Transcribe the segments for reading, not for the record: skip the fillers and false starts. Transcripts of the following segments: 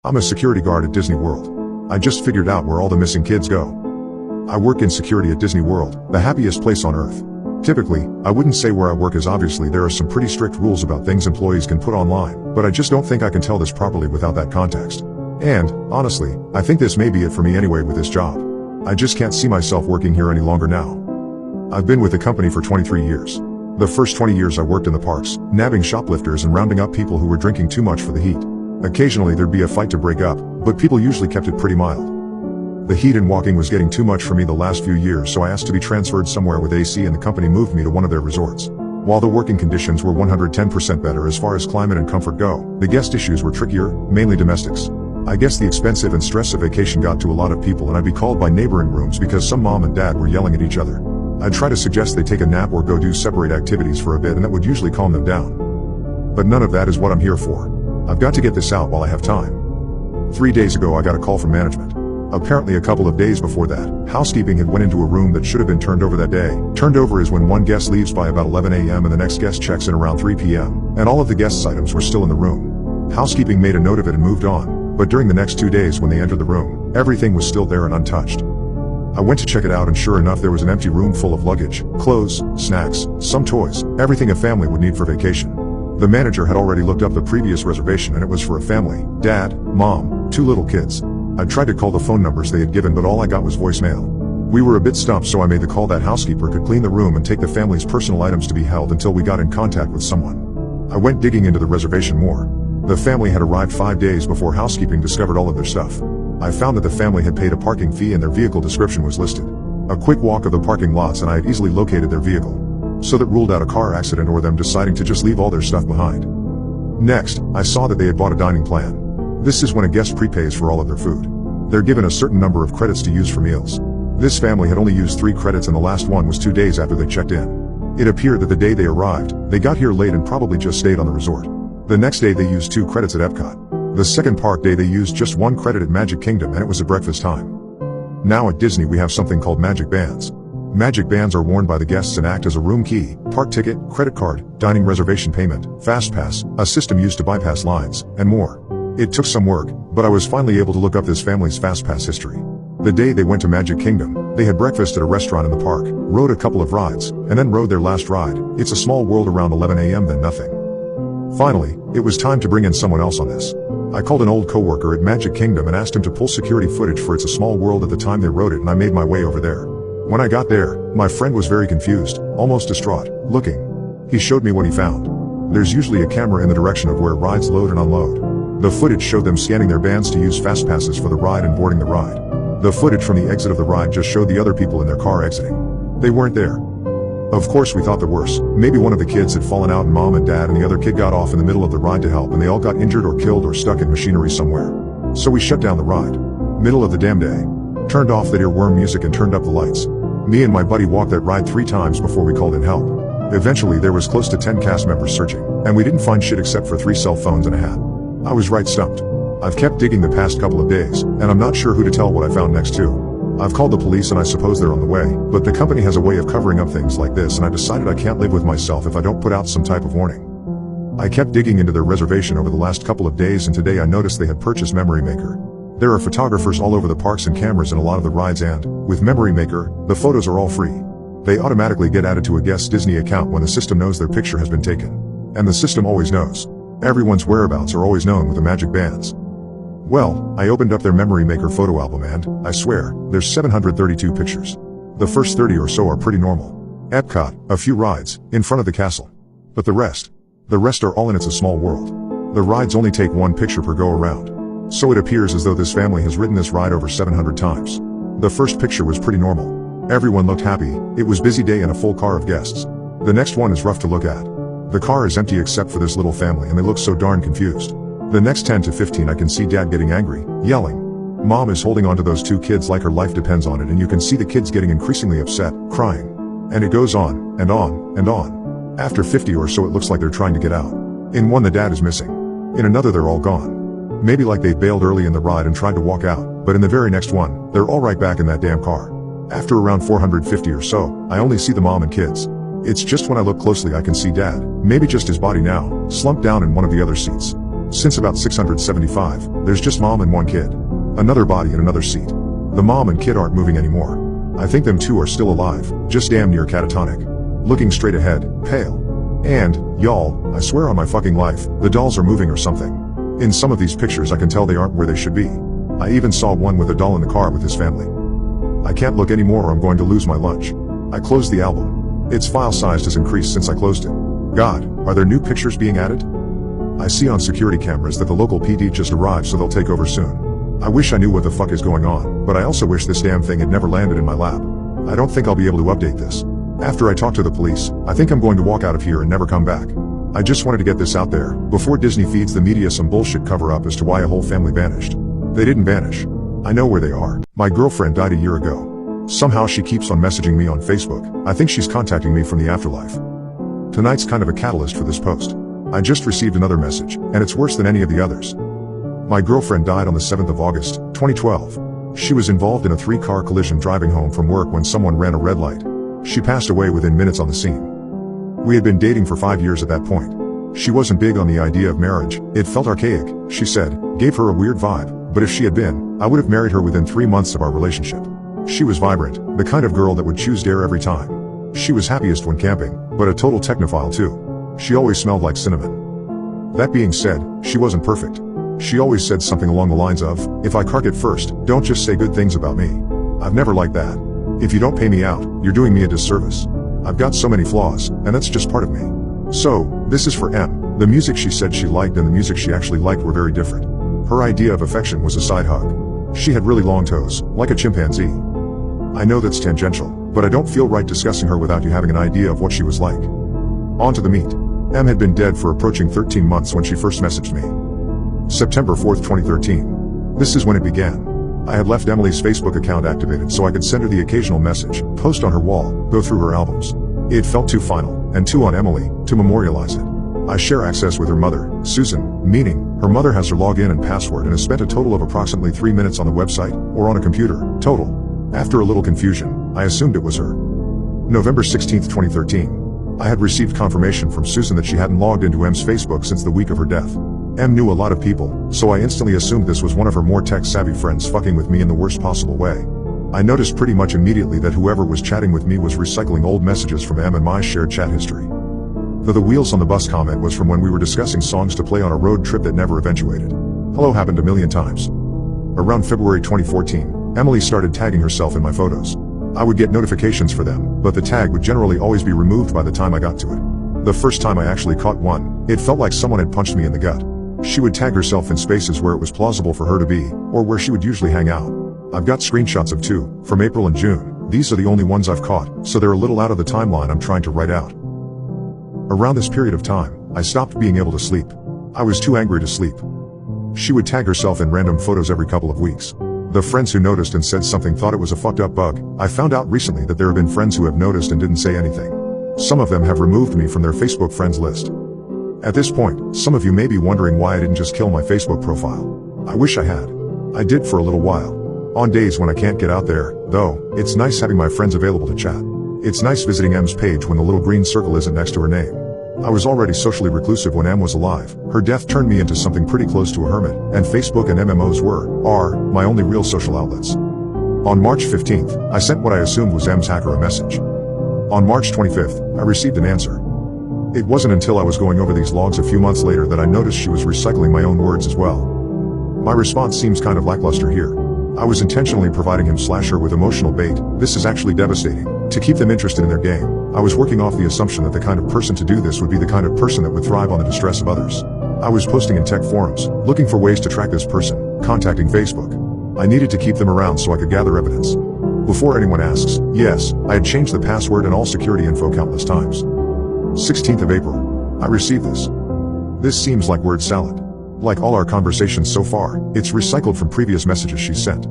I'm a security guard at Disney World. I just figured out where all the missing kids go. I work in security at Disney World, the happiest place on earth. Typically, I wouldn't say where I work as obviously there are some pretty strict rules about things employees can put online, but I just don't think I can tell this properly without that context. And, honestly, I think this may be it for me anyway with this job. I just can't see myself working here any longer now. I've been with the company for 23 years. The first 20 years I worked in the parks, nabbing shoplifters and rounding up people who were drinking too much for the heat. Occasionally there'd be a fight to break up, but people usually kept it pretty mild. The heat and walking was getting too much for me the last few years, so I asked to be transferred somewhere with AC and the company moved me to one of their resorts. While the working conditions were 110% better as far as climate and comfort go, the guest issues were trickier, mainly domestics. I guess the expensive and stress of vacation got to a lot of people and I'd be called by neighboring rooms because some mom and dad were yelling at each other. I'd try to suggest they take a nap or go do separate activities for a bit and that would usually calm them down. But none of that is what I'm here for. I've got to get this out while I have time. 3 days ago I got a call from management. Apparently a couple of days before that, housekeeping had went into a room that should have been turned over that day. Turned over is when one guest leaves by about 11 a.m. and the next guest checks in around 3 p.m. and all of the guests' items were still in the room. Housekeeping made a note of it and moved on, but during the next 2 days when they entered the room, everything was still there and untouched. I went to check it out and sure enough there was an empty room full of luggage, clothes, snacks, some toys, everything a family would need for vacation. The manager had already looked up the previous reservation and it was for a family, dad, mom, 2 little kids. I tried to call the phone numbers they had given but all I got was voicemail. We were a bit stumped so I made the call that housekeeper could clean the room and take the family's personal items to be held until we got in contact with someone. I went digging into the reservation more. The family had arrived 5 days before housekeeping discovered all of their stuff. I found that the family had paid a parking fee and their vehicle description was listed. A quick walk of the parking lots and I had easily located their vehicle. So that ruled out a car accident or them deciding to just leave all their stuff behind. Next, I saw that they had bought a dining plan. This is when a guest prepays for all of their food. They're given a certain number of credits to use for meals. This family had only used 3 credits and the last one was 2 days after they checked in. It appeared that the day they arrived, they got here late and probably just stayed on the resort. The next day they used 2 credits at Epcot. The second park day they used just 1 credit at Magic Kingdom and it was at breakfast time. Now at Disney we have something called Magic Bands. Magic Bands are worn by the guests and act as a room key, park ticket, credit card, dining reservation payment, fast pass, a system used to bypass lines, and more. It took some work, but I was finally able to look up this family's fast pass history. The day they went to Magic Kingdom, they had breakfast at a restaurant in the park, rode a couple of rides, and then rode their last ride. It's a small world around 11 a.m. then nothing. Finally, it was time to bring in someone else on this. I called an old coworker at Magic Kingdom and asked him to pull security footage for It's a Small World at the time they rode it and I made my way over there. When I got there, my friend was very confused, almost distraught, looking. He showed me what he found. There's usually a camera in the direction of where rides load and unload. The footage showed them scanning their bands to use fast passes for the ride and boarding the ride. The footage from the exit of the ride just showed the other people in their car exiting. They weren't there. Of course we thought the worst. Maybe one of the kids had fallen out and mom and dad and the other kid got off in the middle of the ride to help and they all got injured or killed or stuck in machinery somewhere. So we shut down the ride. Middle of the damn day. Turned off that earworm music and turned up the lights. Me and my buddy walked that ride 3 times before we called in help. Eventually there was close to 10 cast members searching, and we didn't find shit except for 3 cell phones and a hat. I was right stumped. I've kept digging the past couple of days, and I'm not sure who to tell what I found next to. I've called the police and I suppose they're on the way, but the company has a way of covering up things like this and I decided I can't live with myself if I don't put out some type of warning. I kept digging into their reservation over the last couple of days and today I noticed they had purchased Memory Maker. There are photographers all over the parks and cameras in a lot of the rides and, with Memory Maker, the photos are all free. They automatically get added to a guest's Disney account when the system knows their picture has been taken. And the system always knows. Everyone's whereabouts are always known with the Magic Bands. Well, I opened up their Memory Maker photo album and, I swear, there's 732 pictures. The first 30 or so are pretty normal. Epcot, a few rides, in front of the castle. But the rest are all in It's a Small World. The rides only take 1 picture per go around. So it appears as though this family has ridden this ride over 700 times. The first picture was pretty normal. Everyone looked happy, it was busy day and a full car of guests. The next one is rough to look at. The car is empty except for this little family and they look so darn confused. The next 10 to 15 I can see dad getting angry, yelling. Mom is holding on to those 2 kids like her life depends on it and you can see the kids getting increasingly upset, crying. And it goes on, and on, and on. After 50 or so it looks like they're trying to get out. In one the dad is missing. In another they're all gone. Maybe like they bailed early in the ride and tried to walk out, but in the very next one, they're all right back in that damn car. After around 450 or so, I only see the mom and kids. It's just when I look closely I can see dad, maybe just his body now, slumped down in one of the other seats. Since about 675, there's just mom and one kid. Another body in another seat. The mom and kid aren't moving anymore. I think them two are still alive, just damn near catatonic. Looking straight ahead, pale. And, y'all, I swear on my fucking life, the dolls are moving or something. In some of these pictures I can tell they aren't where they should be. I even saw one with a doll in the car with his family. I can't look anymore or I'm going to lose my lunch. I closed the album. Its file size has increased since I closed it. God, are there new pictures being added? I see on security cameras that the local PD just arrived, so they'll take over soon. I wish I knew what the fuck is going on, but I also wish this damn thing had never landed in my lap. I don't think I'll be able to update this. After I talk to the police, I think I'm going to walk out of here and never come back. I just wanted to get this out there, before Disney feeds the media some bullshit cover-up as to why a whole family vanished. They didn't vanish. I know where they are. My girlfriend died a year ago. Somehow she keeps on messaging me on Facebook. I think she's contacting me from the afterlife. Tonight's kind of a catalyst for this post. I just received another message, and it's worse than any of the others. My girlfriend died on the 7th of August, 2012. She was involved in a 3-car collision driving home from work when someone ran a red light. She passed away within minutes on the scene. We had been dating for 5 years at that point. She wasn't big on the idea of marriage. It felt archaic, she said, gave her a weird vibe, but if she had been, I would have married her within 3 months of our relationship. She was vibrant, the kind of girl that would choose dare every time. She was happiest when camping, but a total technophile too. She always smelled like cinnamon. That being said, she wasn't perfect. She always said something along the lines of, if I cark it first, don't just say good things about me. I've never liked that. If you don't pay me out, you're doing me a disservice. I've got so many flaws, and that's just part of me. So, this is for M. The music she said she liked and the music she actually liked were very different. Her idea of affection was a side hug. She had really long toes, like a chimpanzee. I know that's tangential, but I don't feel right discussing her without you having an idea of what she was like. On to the meat. M had been dead for approaching 13 months when she first messaged me. September 4th, 2013. This is when it began. I had left Emily's Facebook account activated so I could send her the occasional message, post on her wall, go through her albums. It felt too final, and too on Emily, to memorialize it. I share access with her mother, Susan, meaning, her mother has her login and password and has spent a total of approximately 3 minutes on the website, or on a computer, total. After a little confusion, I assumed it was her. November 16th, 2013. I had received confirmation from Susan that she hadn't logged into M's Facebook since the week of her death. M knew a lot of people, so I instantly assumed this was one of her more tech-savvy friends fucking with me in the worst possible way. I noticed pretty much immediately that whoever was chatting with me was recycling old messages from M and my shared chat history. Though the wheels on the bus comment was from when we were discussing songs to play on a road trip that never eventuated. Hello happened a million times. Around February 2014, Emily started tagging herself in my photos. I would get notifications for them, but the tag would generally always be removed by the time I got to it. The first time I actually caught one, it felt like someone had punched me in the gut. She would tag herself in spaces where it was plausible for her to be, or where she would usually hang out. I've got screenshots of 2, from April and June. These are the only ones I've caught, so they're a little out of the timeline I'm trying to write out. Around this period of time, I stopped being able to sleep. I was too angry to sleep. She would tag herself in random photos every couple of weeks. The friends who noticed and said something thought it was a fucked up bug. I found out recently that there have been friends who have noticed and didn't say anything. Some of them have removed me from their Facebook friends list. At this point, some of you may be wondering why I didn't just kill my Facebook profile. I wish I had. I did for a little while. On days when I can't get out there, though, it's nice having my friends available to chat. It's nice visiting M's page when the little green circle isn't next to her name. I was already socially reclusive when M was alive. Her death turned me into something pretty close to a hermit, and Facebook and MMOs are my only real social outlets. On March 15th, I sent what I assumed was M's hacker a message. On March 25th, I received an answer. It wasn't until I was going over these logs a few months later that I noticed she was recycling my own words as well. My response seems kind of lackluster here. I was intentionally providing him/her with emotional bait. This is actually devastating. To keep them interested in their game, I was working off the assumption that the kind of person to do this would be the kind of person that would thrive on the distress of others. I was posting in tech forums, looking for ways to track this person, contacting Facebook. I needed to keep them around so I could gather evidence. Before anyone asks, yes, I had changed the password and all security info countless times. 16th of April. I received this. This seems like word salad. Like all our conversations so far, it's recycled from previous messages she sent.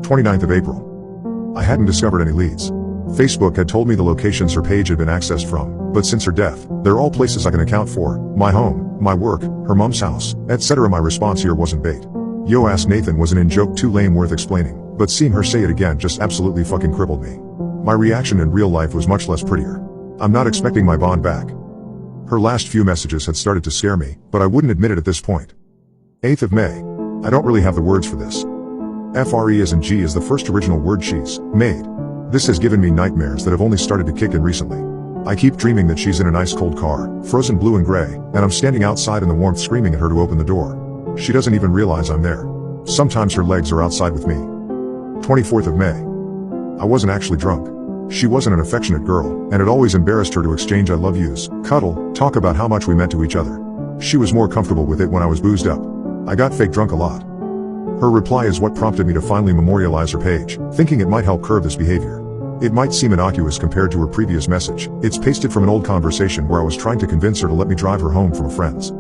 29th of April. I hadn't discovered any leads. Facebook had told me the locations her page had been accessed from, but since her death, they're all places I can account for: my home, my work, her mom's house, etc. My response here wasn't bait. Yo ask Nathan was an in-joke too lame worth explaining, but seeing her say it again just absolutely fucking crippled me. My reaction in real life was much less prettier. I'm not expecting my bond back. Her last few messages had started to scare me, but I wouldn't admit it at this point. 8th of May. I don't really have the words for this. FRE as in G is the first original word she's made. This has given me nightmares that have only started to kick in recently. I keep dreaming that she's in an ice cold car, frozen blue and gray, and I'm standing outside in the warmth screaming at her to open the door. She doesn't even realize I'm there. Sometimes her legs are outside with me. 24th of May. I wasn't actually drunk. She wasn't an affectionate girl, and it always embarrassed her to exchange I love yous, cuddle, talk about how much we meant to each other. She was more comfortable with it when I was boozed up. I got fake drunk a lot. Her reply is what prompted me to finally memorialize her page, thinking it might help curb this behavior. It might seem innocuous compared to her previous message. It's pasted from an old conversation where I was trying to convince her to let me drive her home from a friend's.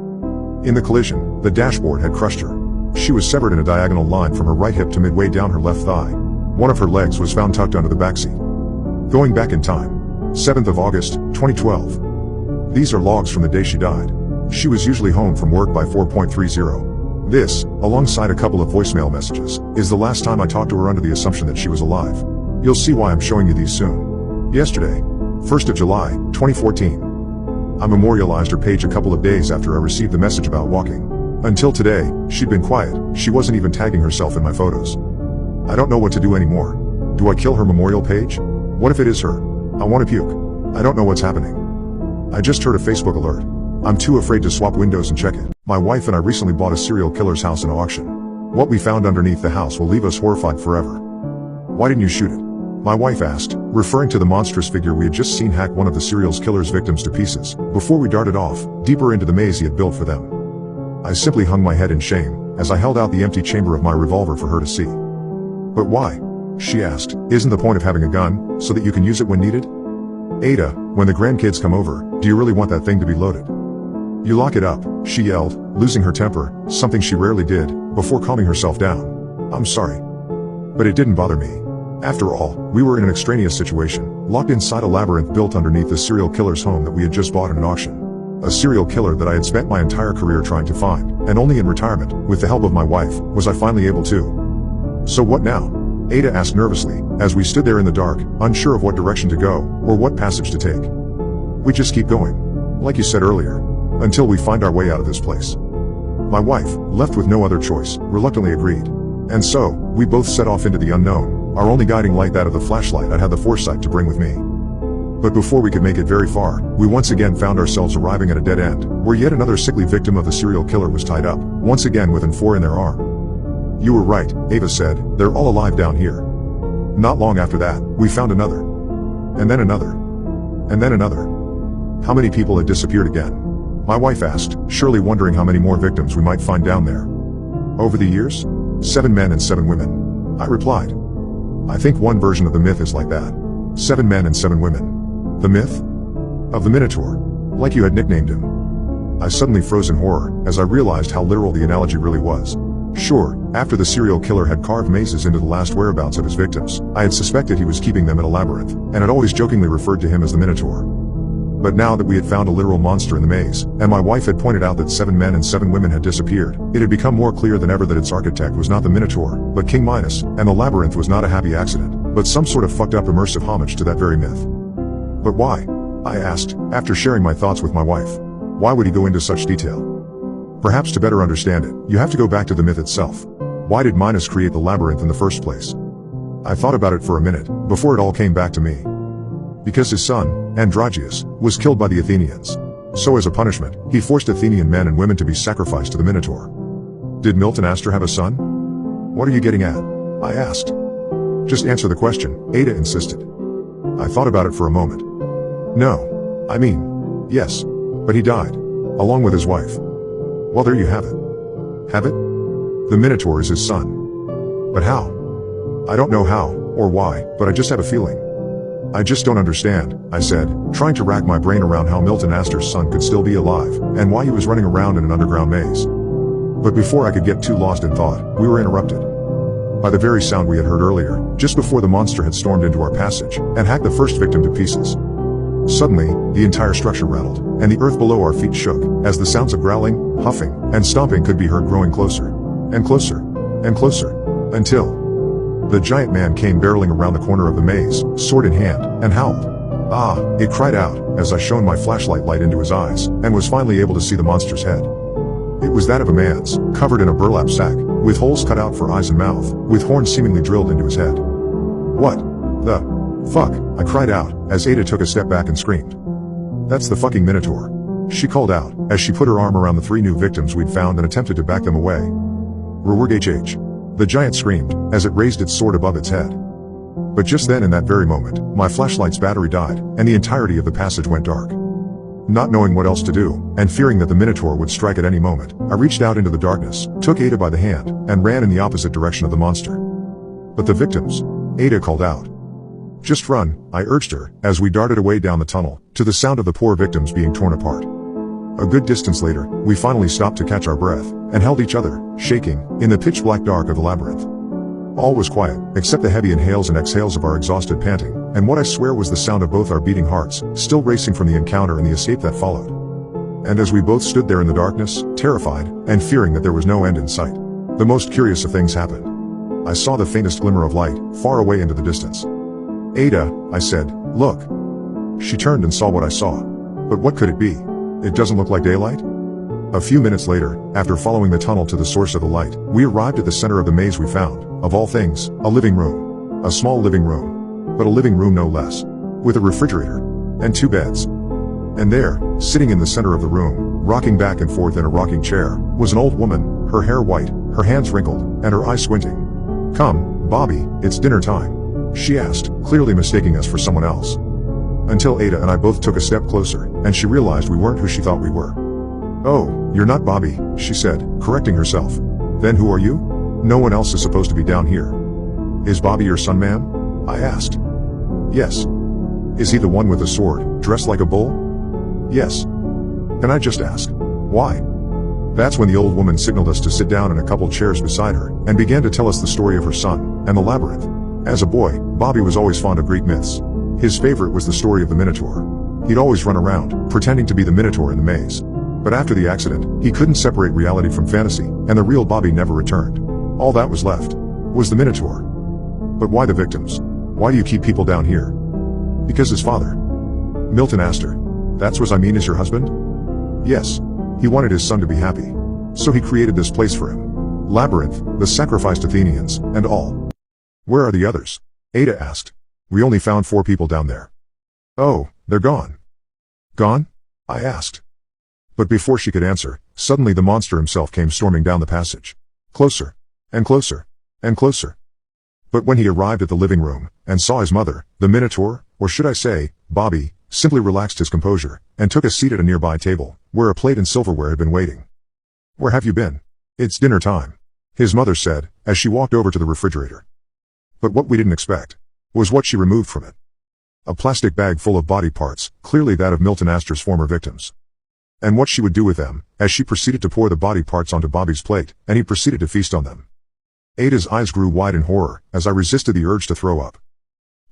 In the collision, the dashboard had crushed her. She was severed in a diagonal line from her right hip to midway down her left thigh. One of her legs was found tucked under the backseat. Going back in time. 7th of August, 2012. These are logs from the day she died. She was usually home from work by 4:30. This, alongside a couple of voicemail messages, is the last time I talked to her under the assumption that she was alive. You'll see why I'm showing you these soon. Yesterday, 1st of July, 2014. I memorialized her page a couple of days after I received the message about walking. Until today, she'd been quiet. She wasn't even tagging herself in my photos. I don't know what to do anymore. Do I kill her memorial page? What if it is her? I want to puke. I don't know what's happening. I just heard a Facebook alert. I'm too afraid to swap windows and check it. My wife and I recently bought a serial killer's house in auction. What we found underneath the house will leave us horrified forever. Why didn't you shoot it? My wife asked, referring to the monstrous figure we had just seen hack one of the serial killer's victims to pieces, before we darted off, deeper into the maze he had built for them. I simply hung my head in shame, as I held out the empty chamber of my revolver for her to see. But why? She asked. Isn't the point of having a gun, so that you can use it when needed? Ada, when the grandkids come over, do you really want that thing to be loaded? You lock it up, she yelled, losing her temper, something she rarely did, before calming herself down. I'm sorry. But it didn't bother me. After all, we were in an extraneous situation, locked inside a labyrinth built underneath the serial killer's home that we had just bought at an auction. A serial killer that I had spent my entire career trying to find, and only in retirement, with the help of my wife, was I finally able to. So what now? Ada asked nervously, as we stood there in the dark, unsure of what direction to go, or what passage to take. We just keep going. Like you said earlier. Until we find our way out of this place. My wife, left with no other choice, reluctantly agreed. And so, we both set off into the unknown, our only guiding light that of the flashlight I'd had the foresight to bring with me. But before we could make it very far, we once again found ourselves arriving at a dead end, where yet another sickly victim of the serial killer was tied up, once again with an .4 in their arm. You were right, Ava said, they're all alive down here. Not long after that, we found another. And then another. And then another. How many people had disappeared again? My wife asked, surely wondering how many more victims we might find down there. Over the years? 7 men and 7 women. I replied. I think one version of the myth is like that. 7 men and 7 women. The myth? Of the Minotaur. Like you had nicknamed him. I suddenly froze in horror, as I realized how literal the analogy really was. Sure, after the serial killer had carved mazes into the last whereabouts of his victims, I had suspected he was keeping them in a labyrinth, and had always jokingly referred to him as the Minotaur. But now that we had found a literal monster in the maze, and my wife had pointed out that 7 men and 7 women had disappeared, it had become more clear than ever that its architect was not the Minotaur, but King Minos, and the labyrinth was not a happy accident, but some sort of fucked up immersive homage to that very myth. But why? I asked, after sharing my thoughts with my wife. Why would he go into such detail? Perhaps to better understand it, you have to go back to the myth itself. Why did Minos create the labyrinth in the first place? I thought about it for a minute, before it all came back to me. Because his son, Androgeus, was killed by the Athenians. So as a punishment, he forced Athenian men and women to be sacrificed to the Minotaur. Did Milton Astor have a son? What are you getting at? I asked. Just answer the question, Ada insisted. I thought about it for a moment. No. I mean, yes. But he died. Along with his wife. Well, there you have it. Have it? The Minotaur is his son. But how? I don't know how, or why, but I just have a feeling. I just don't understand, I said, trying to rack my brain around how Milton Astor's son could still be alive, and why he was running around in an underground maze. But before I could get too lost in thought, we were interrupted by the very sound we had heard earlier, just before the monster had stormed into our passage, and hacked the first victim to pieces. Suddenly, the entire structure rattled, and the earth below our feet shook, as the sounds of growling, huffing, and stomping could be heard growing closer, and closer, and closer, until the giant man came barreling around the corner of the maze, sword in hand, and howled. Ah, it cried out, as I shone my flashlight light into his eyes, and was finally able to see the monster's head. It was that of a man's, covered in a burlap sack, with holes cut out for eyes and mouth, with horns seemingly drilled into his head. What the fuck? I cried out, as Ada took a step back and screamed. That's the fucking Minotaur, she called out, as she put her arm around the 3 new victims we'd found and attempted to back them away. Reward HH. The giant screamed, as it raised its sword above its head. But just then, in that very moment, my flashlight's battery died, and the entirety of the passage went dark. Not knowing what else to do, and fearing that the Minotaur would strike at any moment, I reached out into the darkness, took Ada by the hand, and ran in the opposite direction of the monster. But the victims, Ada called out. Just run, I urged her, as we darted away down the tunnel, to the sound of the poor victims being torn apart. A good distance later, we finally stopped to catch our breath, and held each other, shaking, in the pitch-black dark of the labyrinth. All was quiet, except the heavy inhales and exhales of our exhausted panting, and what I swear was the sound of both our beating hearts, still racing from the encounter and the escape that followed. And as we both stood there in the darkness, terrified, and fearing that there was no end in sight, the most curious of things happened. I saw the faintest glimmer of light, far away into the distance. Ada, I said, look. She turned and saw what I saw. But what could it be? It doesn't look like daylight? A few minutes later, after following the tunnel to the source of the light, we arrived at the center of the maze we found, of all things, a living room. A small living room. But a living room no less. With a refrigerator. And 2 beds. And there, sitting in the center of the room, rocking back and forth in a rocking chair, was an old woman, her hair white, her hands wrinkled, and her eyes squinting. Come, Bobby, it's dinner time, she asked, clearly mistaking us for someone else. Until Ada and I both took a step closer, and she realized we weren't who she thought we were. Oh, you're not Bobby, she said, correcting herself. Then who are you? No one else is supposed to be down here. Is Bobby your son, ma'am? I asked. Yes. Is he the one with the sword, dressed like a bull? Yes. Can I just ask, why? That's when the old woman signaled us to sit down in a couple chairs beside her, and began to tell us the story of her son, and the labyrinth. As a boy, Bobby was always fond of Greek myths. His favorite was the story of the Minotaur. He'd always run around, pretending to be the Minotaur in the maze. But after the accident, he couldn't separate reality from fantasy, and the real Bobby never returned. All that was left was the Minotaur. But why the victims? Why do you keep people down here? Because his father, Milton Astor, that's what I mean, is your husband? Yes. He wanted his son to be happy. So he created this place for him. Labyrinth, the sacrificed Athenians, and all. Where are the others? Ada asked. We only found 4 people down there. Oh, they're gone. Gone? I asked. But before she could answer, suddenly the monster himself came storming down the passage. Closer. And closer. And closer. But when he arrived at the living room, and saw his mother, the Minotaur, or should I say, Bobby, simply relaxed his composure, and took a seat at a nearby table, where a plate and silverware had been waiting. Where have you been? It's dinner time, his mother said, as she walked over to the refrigerator. But what we didn't expect was what she removed from it. A plastic bag full of body parts, clearly that of Milton Astor's former victims. And what she would do with them, as she proceeded to pour the body parts onto Bobby's plate, and he proceeded to feast on them. Ada's eyes grew wide in horror, as I resisted the urge to throw up.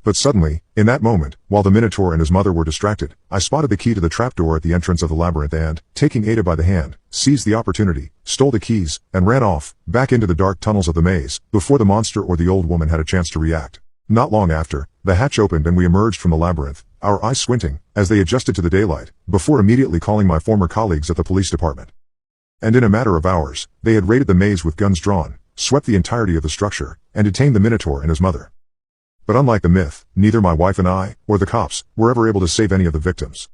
But suddenly, in that moment, while the Minotaur and his mother were distracted, I spotted the key to the trapdoor at the entrance of the labyrinth and, taking Ada by the hand, seized the opportunity, stole the keys, and ran off, back into the dark tunnels of the maze, before the monster or the old woman had a chance to react. Not long after, the hatch opened and we emerged from the labyrinth, our eyes squinting, as they adjusted to the daylight, before immediately calling my former colleagues at the police department. And in a matter of hours, they had raided the maze with guns drawn, swept the entirety of the structure, and detained the Minotaur and his mother. But unlike the myth, neither my wife and I, or the cops, were ever able to save any of the victims.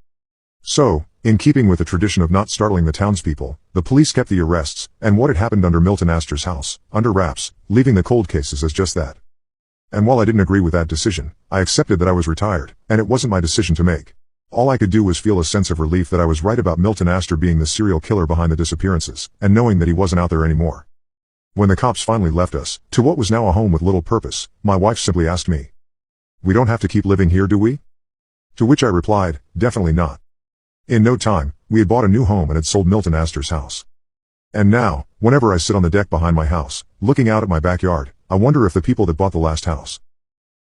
So, in keeping with the tradition of not startling the townspeople, the police kept the arrests, and what had happened under Milton Astor's house, under wraps, leaving the cold cases as just that. And while I didn't agree with that decision, I accepted that I was retired, and it wasn't my decision to make. All I could do was feel a sense of relief that I was right about Milton Astor being the serial killer behind the disappearances, and knowing that he wasn't out there anymore. When the cops finally left us, to what was now a home with little purpose, my wife simply asked me, "We don't have to keep living here, do we?" To which I replied, "Definitely not." In no time, we had bought a new home and had sold Milton Astor's house. And now, whenever I sit on the deck behind my house, looking out at my backyard, I wonder if the people that bought the last house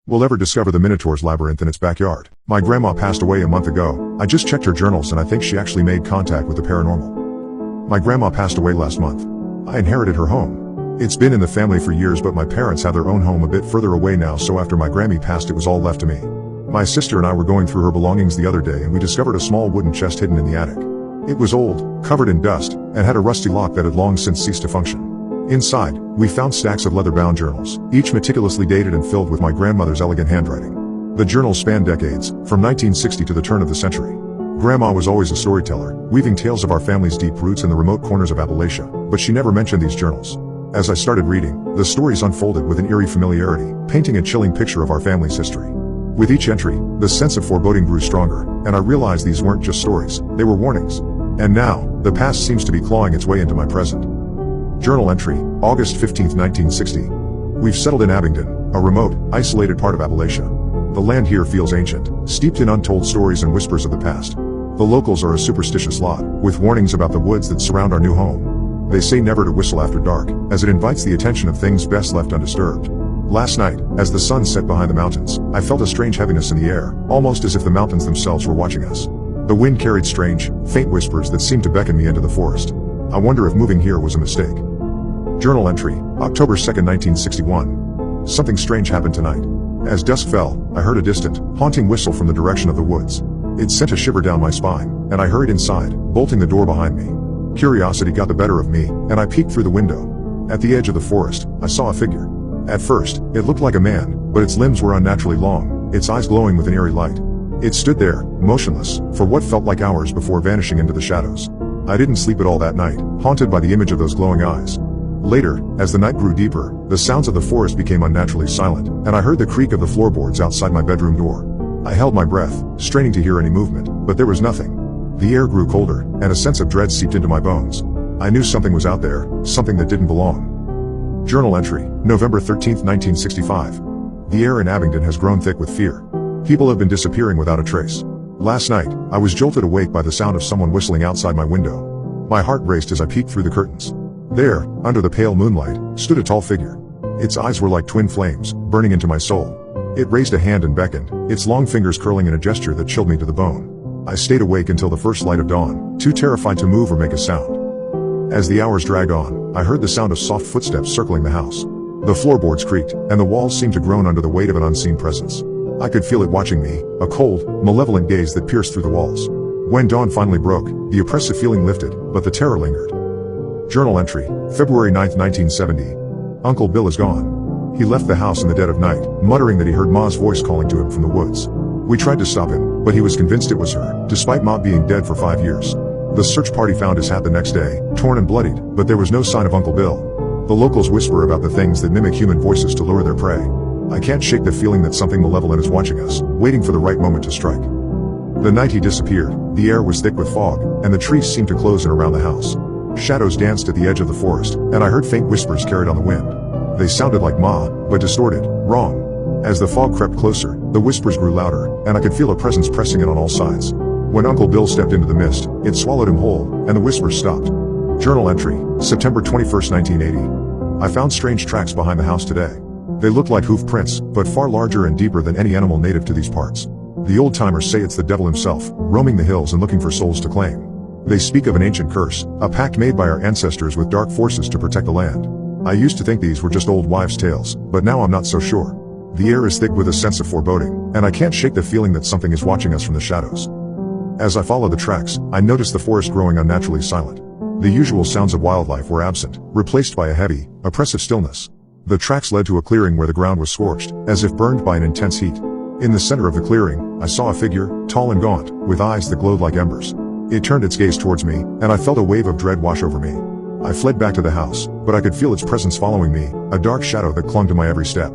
will ever discover the Minotaur's labyrinth in its backyard. My grandma passed away a month ago. I just checked her journals and I think she actually made contact with the paranormal. My grandma passed away last month. I inherited her home. It's been in the family for years, but my parents have their own home a bit further away now, so after my Grammy passed it was all left to me. My sister and I were going through her belongings the other day and we discovered a small wooden chest hidden in the attic. It was old, covered in dust, and had a rusty lock that had long since ceased to function. Inside, we found stacks of leather-bound journals, each meticulously dated and filled with my grandmother's elegant handwriting. The journals spanned decades, from 1960 to the turn of the century. Grandma was always a storyteller, weaving tales of our family's deep roots in the remote corners of Appalachia, but she never mentioned these journals. As I started reading, the stories unfolded with an eerie familiarity, painting a chilling picture of our family's history. With each entry, the sense of foreboding grew stronger, and I realized these weren't just stories, they were warnings. And now, the past seems to be clawing its way into my present. Journal entry, August 15, 1960. We've settled in Abingdon, a remote, isolated part of Appalachia. The land here feels ancient, steeped in untold stories and whispers of the past. The locals are a superstitious lot, with warnings about the woods that surround our new home. They say never to whistle after dark, as it invites the attention of things best left undisturbed. Last night, as the sun set behind the mountains, I felt a strange heaviness in the air, almost as if the mountains themselves were watching us. The wind carried strange, faint whispers that seemed to beckon me into the forest. I wonder if moving here was a mistake. Journal entry, October 2, 1961. Something strange happened tonight. As dusk fell, I heard a distant, haunting whistle from the direction of the woods. It sent a shiver down my spine, and I hurried inside, bolting the door behind me. Curiosity got the better of me, and I peeked through the window. At the edge of the forest, I saw a figure. At first, it looked like a man, but its limbs were unnaturally long, its eyes glowing with an eerie light. It stood there, motionless, for what felt like hours before vanishing into the shadows. I didn't sleep at all that night, haunted by the image of those glowing eyes. Later, as the night grew deeper, the sounds of the forest became unnaturally silent, and I heard the creak of the floorboards outside my bedroom door. I held my breath, straining to hear any movement, but there was nothing. The air grew colder, and a sense of dread seeped into my bones. I knew something was out there, something that didn't belong. Journal entry, November 13, 1965. The air in Abingdon has grown thick with fear. People have been disappearing without a trace. Last night, I was jolted awake by the sound of someone whistling outside my window. My heart raced as I peeked through the curtains. There, under the pale moonlight, stood a tall figure. Its eyes were like twin flames, burning into my soul. It raised a hand and beckoned, its long fingers curling in a gesture that chilled me to the bone. I stayed awake until the first light of dawn, too terrified to move or make a sound. As the hours dragged on, I heard the sound of soft footsteps circling the house. The floorboards creaked, and the walls seemed to groan under the weight of an unseen presence. I could feel it watching me, a cold, malevolent gaze that pierced through the walls. When dawn finally broke, the oppressive feeling lifted, but the terror lingered. Journal entry, February 9, 1970. Uncle Bill is gone. He left the house in the dead of night, muttering that he heard Ma's voice calling to him from the woods. We tried to stop him, but he was convinced it was her, despite Ma being dead for 5 years. The search party found his hat the next day, torn and bloodied, but there was no sign of Uncle Bill. The locals whisper about the things that mimic human voices to lure their prey. I can't shake the feeling that something malevolent is watching us, waiting for the right moment to strike. The night he disappeared, the air was thick with fog, and the trees seemed to close in around the house. Shadows danced at the edge of the forest, and I heard faint whispers carried on the wind. They sounded like Ma, but distorted, wrong. As the fog crept closer, the whispers grew louder, and I could feel a presence pressing in on all sides. When Uncle Bill stepped into the mist, it swallowed him whole, and the whispers stopped. Journal entry, September 21, 1980. I found strange tracks behind the house today. They looked like hoof prints, but far larger and deeper than any animal native to these parts. The old-timers say it's the devil himself, roaming the hills and looking for souls to claim. They speak of an ancient curse, a pact made by our ancestors with dark forces to protect the land. I used to think these were just old wives' tales, but now I'm not so sure. The air is thick with a sense of foreboding, and I can't shake the feeling that something is watching us from the shadows. As I follow the tracks, I notice the forest growing unnaturally silent. The usual sounds of wildlife were absent, replaced by a heavy, oppressive stillness. The tracks led to a clearing where the ground was scorched, as if burned by an intense heat. In the center of the clearing, I saw a figure, tall and gaunt, with eyes that glowed like embers. It turned its gaze towards me, and I felt a wave of dread wash over me. I fled back to the house, but I could feel its presence following me, a dark shadow that clung to my every step.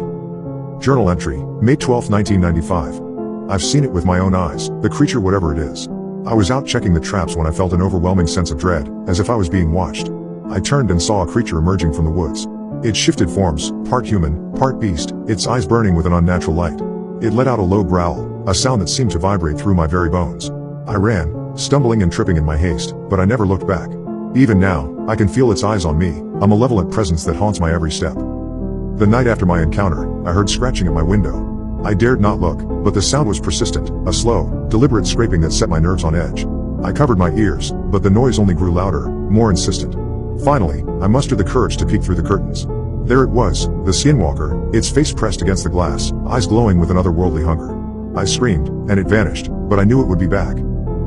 Journal entry, May 12, 1995. I've seen it with my own eyes, the creature whatever it is. I was out checking the traps when I felt an overwhelming sense of dread, as if I was being watched. I turned and saw a creature emerging from the woods. It shifted forms, part human, part beast, its eyes burning with an unnatural light. It let out a low growl, a sound that seemed to vibrate through my very bones. I ran, stumbling and tripping in my haste, but I never looked back. Even now, I can feel its eyes on me, a malevolent presence that haunts my every step. The night after my encounter, I heard scratching at my window. I dared not look, but the sound was persistent, a slow, deliberate scraping that set my nerves on edge. I covered my ears, but the noise only grew louder, more insistent. Finally, I mustered the courage to peek through the curtains. There it was, the skinwalker, its face pressed against the glass, eyes glowing with an otherworldly hunger. I screamed, and it vanished, but I knew it would be back.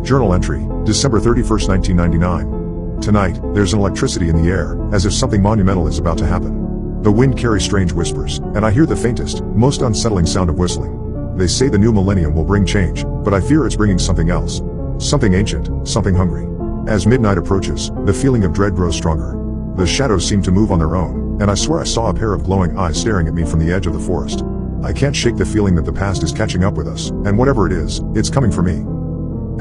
Journal entry, December 31st, 1999. Tonight, there's an electricity in the air, as if something monumental is about to happen. The wind carries strange whispers, and I hear the faintest, most unsettling sound of whistling. They say the new millennium will bring change, but I fear it's bringing something else. Something ancient, something hungry. As midnight approaches, the feeling of dread grows stronger. The shadows seem to move on their own, and I swear I saw a pair of glowing eyes staring at me from the edge of the forest. I can't shake the feeling that the past is catching up with us, and whatever it is, it's coming for me.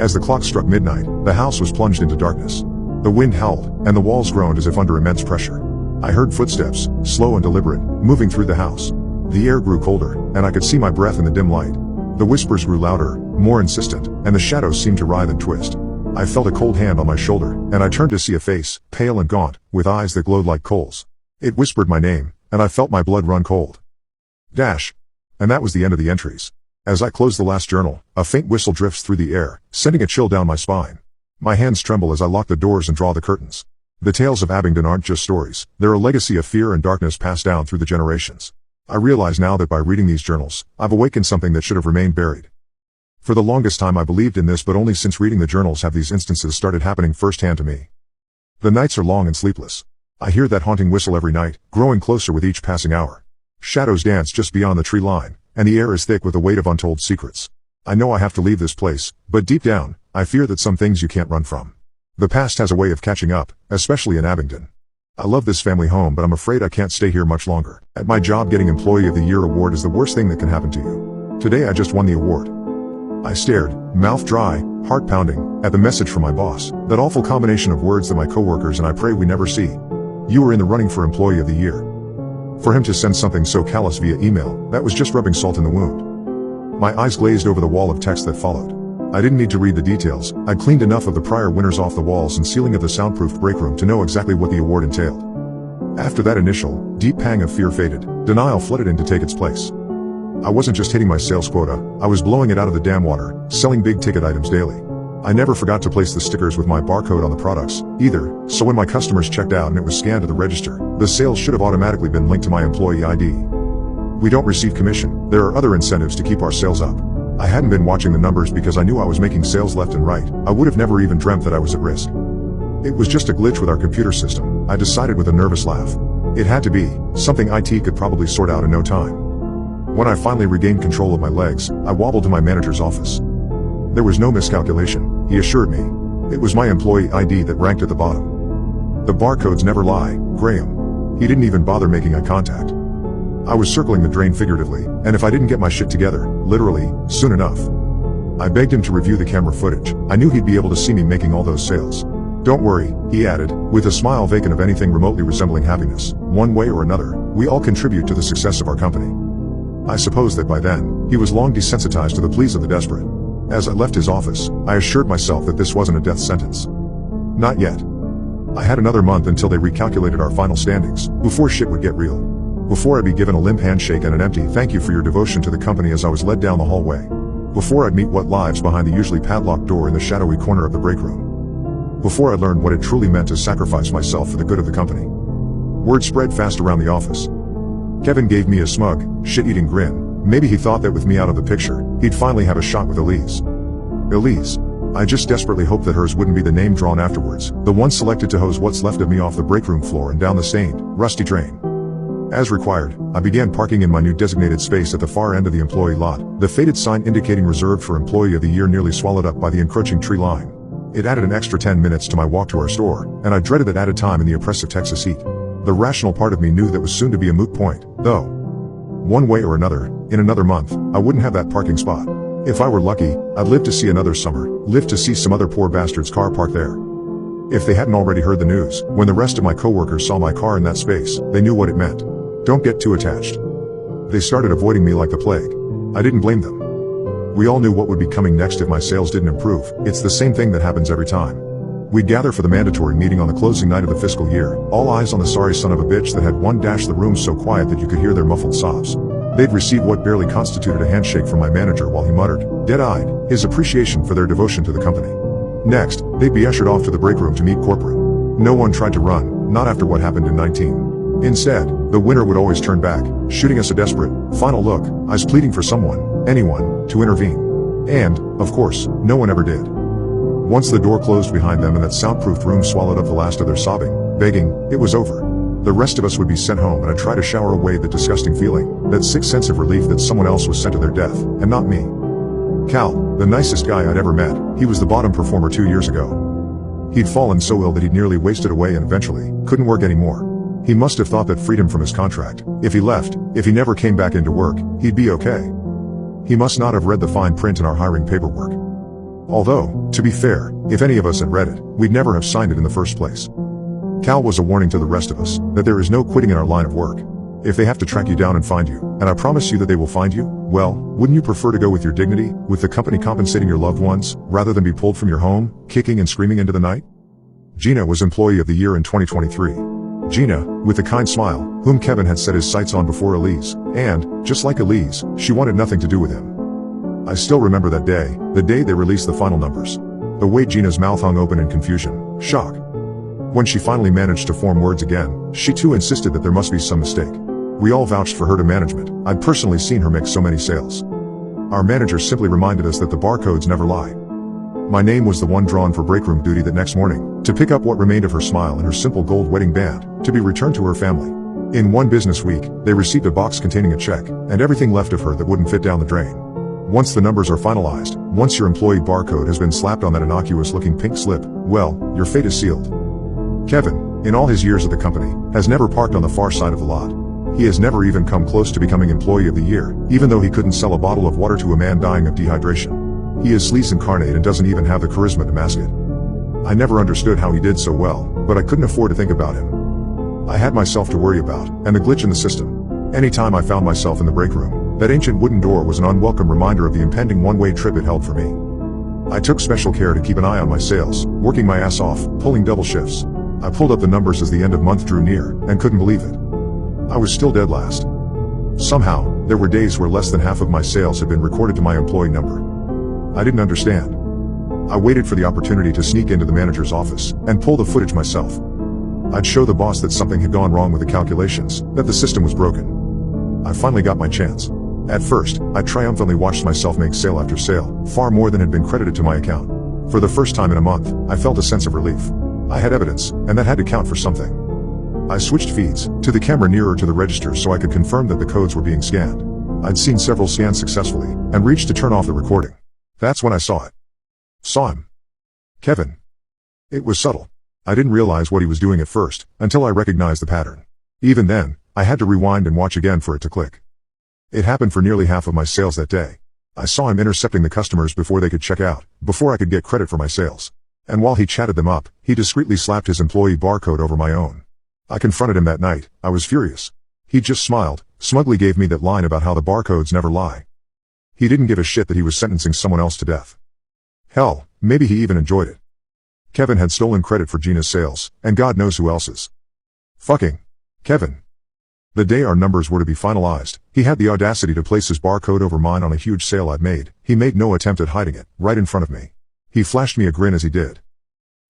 As the clock struck midnight, the house was plunged into darkness. The wind howled, and the walls groaned as if under immense pressure. I heard footsteps, slow and deliberate, moving through the house. The air grew colder, and I could see my breath in the dim light. The whispers grew louder, more insistent, and the shadows seemed to writhe and twist. I felt a cold hand on my shoulder, and I turned to see a face, pale and gaunt, with eyes that glowed like coals. It whispered my name, and I felt my blood run cold. Dash. And that was the end of the entries. As I close the last journal, a faint whistle drifts through the air, sending a chill down my spine. My hands tremble as I lock the doors and draw the curtains. The tales of Abingdon aren't just stories, they're a legacy of fear and darkness passed down through the generations. I realize now that by reading these journals, I've awakened something that should have remained buried. For the longest time I believed in this, but only since reading the journals have these instances started happening firsthand to me. The nights are long and sleepless. I hear that haunting whistle every night, growing closer with each passing hour. Shadows dance just beyond the tree line, and the air is thick with the weight of untold secrets. I know I have to leave this place, but deep down, I fear that some things you can't run from. The past has a way of catching up, especially in Abingdon. I love this family home, but I'm afraid I can't stay here much longer. At my job, getting Employee of the Year award is the worst thing that can happen to you. Today I just won the award. I stared, mouth dry, heart pounding, at the message from my boss, that awful combination of words that my coworkers and I pray we never see. You were in the running for Employee of the Year. For him to send something so callous via email, that was just rubbing salt in the wound. My eyes glazed over the wall of text that followed. I didn't need to read the details. I cleaned enough of the prior winners off the walls and ceiling of the soundproofed break room to know exactly what the award entailed. After that initial, deep pang of fear faded, denial flooded in to take its place. I wasn't just hitting my sales quota, I was blowing it out of the damn water, selling big ticket items daily. I never forgot to place the stickers with my barcode on the products, either, so when my customers checked out and it was scanned at the register, the sales should have automatically been linked to my employee ID. We don't receive commission, there are other incentives to keep our sales up. I hadn't been watching the numbers because I knew I was making sales left and right. I would have never even dreamt that I was at risk. It was just a glitch with our computer system, I decided with a nervous laugh. It had to be, something IT could probably sort out in no time. When I finally regained control of my legs, I wobbled to my manager's office. There was no miscalculation, he assured me. It was my employee ID that ranked at the bottom. The barcodes never lie, Graham. He didn't even bother making eye contact. I was circling the drain figuratively, and if I didn't get my shit together, literally, soon enough. I begged him to review the camera footage. I knew he'd be able to see me making all those sales. Don't worry, he added, with a smile vacant of anything remotely resembling happiness. One way or another, we all contribute to the success of our company. I suppose that by then, he was long desensitized to the pleas of the desperate. As I left his office, I assured myself that this wasn't a death sentence. Not yet. I had another month until they recalculated our final standings, before shit would get real. Before I'd be given a limp handshake and an empty thank you for your devotion to the company as I was led down the hallway. Before I'd meet what lives behind the usually padlocked door in the shadowy corner of the break room. Before I'd learned what it truly meant to sacrifice myself for the good of the company. Word spread fast around the office. Kevin gave me a smug, shit-eating grin. Maybe he thought that with me out of the picture, he'd finally have a shot with Elise. Elise. I just desperately hoped that hers wouldn't be the name drawn afterwards, the one selected to hose what's left of me off the break room floor and down the stained, rusty drain. As required, I began parking in my new designated space at the far end of the employee lot, the faded sign indicating reserved for Employee of the Year nearly swallowed up by the encroaching tree line. It added an extra 10 minutes to my walk to our store, and I dreaded that added time in the oppressive Texas heat. The rational part of me knew that was soon to be a moot point, though. One way or another, in another month, I wouldn't have that parking spot. If I were lucky, I'd live to see another summer, live to see some other poor bastard's car parked there. If they hadn't already heard the news, when the rest of my coworkers saw my car in that space, they knew what it meant. Don't get too attached. They started avoiding me like the plague. I didn't blame them. We all knew what would be coming next if my sales didn't improve. It's the same thing that happens every time. We'd gather for the mandatory meeting on the closing night of the fiscal year, all eyes on the sorry son of a bitch that had the room so quiet that you could hear their muffled sobs. They'd receive what barely constituted a handshake from my manager while he muttered, dead-eyed, his appreciation for their devotion to the company. Next, they'd be ushered off to the break room to meet corporate. No one tried to run, not after what happened in 19. Instead, the winner would always turn back, shooting us a desperate, final look, eyes pleading for someone, anyone, to intervene. And, of course, no one ever did. Once the door closed behind them and that soundproofed room swallowed up the last of their sobbing, begging, it was over. The rest of us would be sent home, and I'd try to shower away the disgusting feeling, that sick sense of relief that someone else was sent to their death, and not me. Cal, the nicest guy I'd ever met, he was the bottom performer 2 years ago. He'd fallen so ill that he'd nearly wasted away and eventually couldn't work anymore. He must have thought that freed him from his contract. If he left, if he never came back into work, he'd be okay. He must not have read the fine print in our hiring paperwork. Although, to be fair, if any of us had read it, we'd never have signed it in the first place. Cal was a warning to the rest of us, that there is no quitting in our line of work. If they have to track you down and find you, and I promise you that they will find you, well, wouldn't you prefer to go with your dignity, with the company compensating your loved ones, rather than be pulled from your home, kicking and screaming into the night? Gina was Employee of the Year in 2023. Gina, with a kind smile, whom Kevin had set his sights on before Elise, and, just like Elise, she wanted nothing to do with him. I still remember that day, the day they released the final numbers. The way Gina's mouth hung open in confusion, shock. When she finally managed to form words again, she too insisted that there must be some mistake. We all vouched for her to management. I'd personally seen her make so many sales. Our manager simply reminded us that the barcodes never lie. My name was the one drawn for breakroom duty that next morning, to pick up what remained of her smile and her simple gold wedding band, to be returned to her family. In 1 business week, they received a box containing a check, and everything left of her that wouldn't fit down the drain. Once the numbers are finalized, once your employee barcode has been slapped on that innocuous-looking pink slip, well, your fate is sealed. Kevin, in all his years at the company, has never parked on the far side of the lot. He has never even come close to becoming Employee of the Year, even though he couldn't sell a bottle of water to a man dying of dehydration. He is sleaze incarnate and doesn't even have the charisma to mask it. I never understood how he did so well, but I couldn't afford to think about him. I had myself to worry about, and the glitch in the system. Anytime I found myself in the break room, that ancient wooden door was an unwelcome reminder of the impending one-way trip it held for me. I took special care to keep an eye on my sales, working my ass off, pulling double shifts. I pulled up the numbers as the end of month drew near, and couldn't believe it. I was still dead last. Somehow, there were days where less than half of my sales had been recorded to my employee number. I didn't understand. I waited for the opportunity to sneak into the manager's office, and pull the footage myself. I'd show the boss that something had gone wrong with the calculations, that the system was broken. I finally got my chance. At first, I triumphantly watched myself make sale after sale, far more than had been credited to my account. For the first time in a month, I felt a sense of relief. I had evidence, and that had to count for something. I switched feeds, to the camera nearer to the register so I could confirm that the codes were being scanned. I'd seen several scans successfully, and reached to turn off the recording. That's when I saw it. Saw him. Kevin. It was subtle. I didn't realize what he was doing at first, until I recognized the pattern. Even then, I had to rewind and watch again for it to click. It happened for nearly half of my sales that day. I saw him intercepting the customers before they could check out, before I could get credit for my sales. And while he chatted them up, he discreetly slapped his employee barcode over my own. I confronted him that night. I was furious. He just smiled, smugly gave me that line about how the barcodes never lie. He didn't give a shit that he was sentencing someone else to death. Hell, maybe he even enjoyed it. Kevin had stolen credit for Gina's sales, and God knows who else's. Fucking Kevin. The day our numbers were to be finalized, he had the audacity to place his barcode over mine on a huge sale I'd made. He made no attempt at hiding it, right in front of me. He flashed me a grin as he did.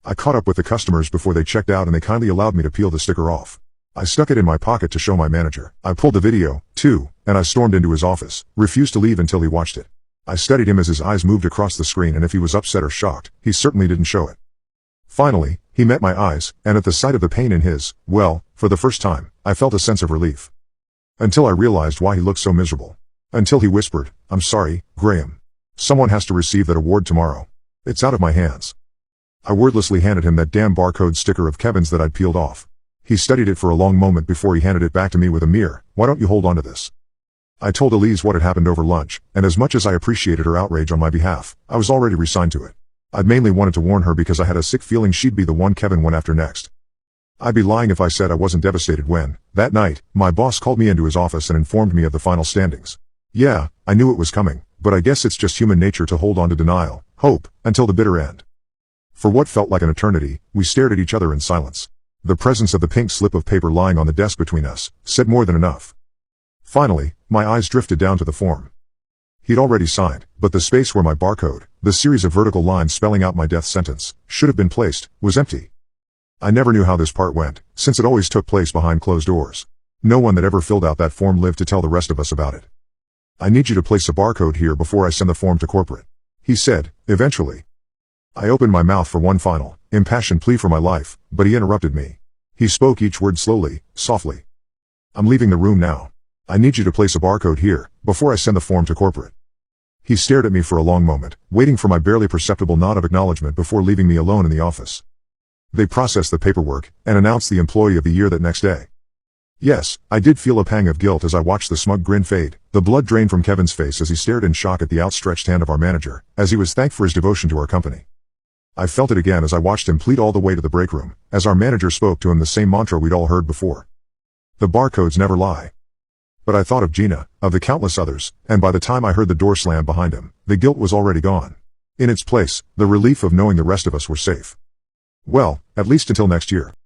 I caught up with the customers before they checked out and they kindly allowed me to peel the sticker off. I stuck it in my pocket to show my manager. I pulled the video, too, and I stormed into his office, refused to leave until he watched it. I studied him as his eyes moved across the screen, and if he was upset or shocked, he certainly didn't show it. Finally, he met my eyes, and at the sight of the pain in his, well, for the first time, I felt a sense of relief. Until I realized why he looked so miserable. Until he whispered, "I'm sorry, Graham. Someone has to receive that award tomorrow. It's out of my hands." I wordlessly handed him that damn barcode sticker of Kevin's that I'd peeled off. He studied it for a long moment before he handed it back to me with a mere, "Why don't you hold on to this?" I told Elise what had happened over lunch, and as much as I appreciated her outrage on my behalf, I was already resigned to it. I'd mainly wanted to warn her because I had a sick feeling she'd be the one Kevin went after next. I'd be lying if I said I wasn't devastated when, that night, my boss called me into his office and informed me of the final standings. Yeah, I knew it was coming, but I guess it's just human nature to hold on to denial, hope, until the bitter end. For what felt like an eternity, we stared at each other in silence. The presence of the pink slip of paper lying on the desk between us said more than enough. Finally, my eyes drifted down to the form. He'd already signed, but the space where my barcode, the series of vertical lines spelling out my death sentence, should have been placed, was empty. I never knew how this part went, since it always took place behind closed doors. No one that ever filled out that form lived to tell the rest of us about it. "I need you to place a barcode here before I send the form to corporate," he said, eventually. I opened my mouth for one final, impassioned plea for my life, but he interrupted me. He spoke each word slowly, softly. I'm leaving the room now. I need you to place a barcode here, before I send the form to corporate. He stared at me for a long moment, waiting for my barely perceptible nod of acknowledgement before leaving me alone in the office. They processed the paperwork, and announced the Employee of the Year that next day. Yes, I did feel a pang of guilt as I watched the smug grin fade, the blood drain from Kevin's face as he stared in shock at the outstretched hand of our manager, as he was thanked for his devotion to our company. I felt it again as I watched him plead all the way to the break room, as our manager spoke to him the same mantra we'd all heard before. The barcodes never lie. But I thought of Gina, of the countless others, and by the time I heard the door slam behind him, the guilt was already gone. In its place, the relief of knowing the rest of us were safe. Well, at least until next year.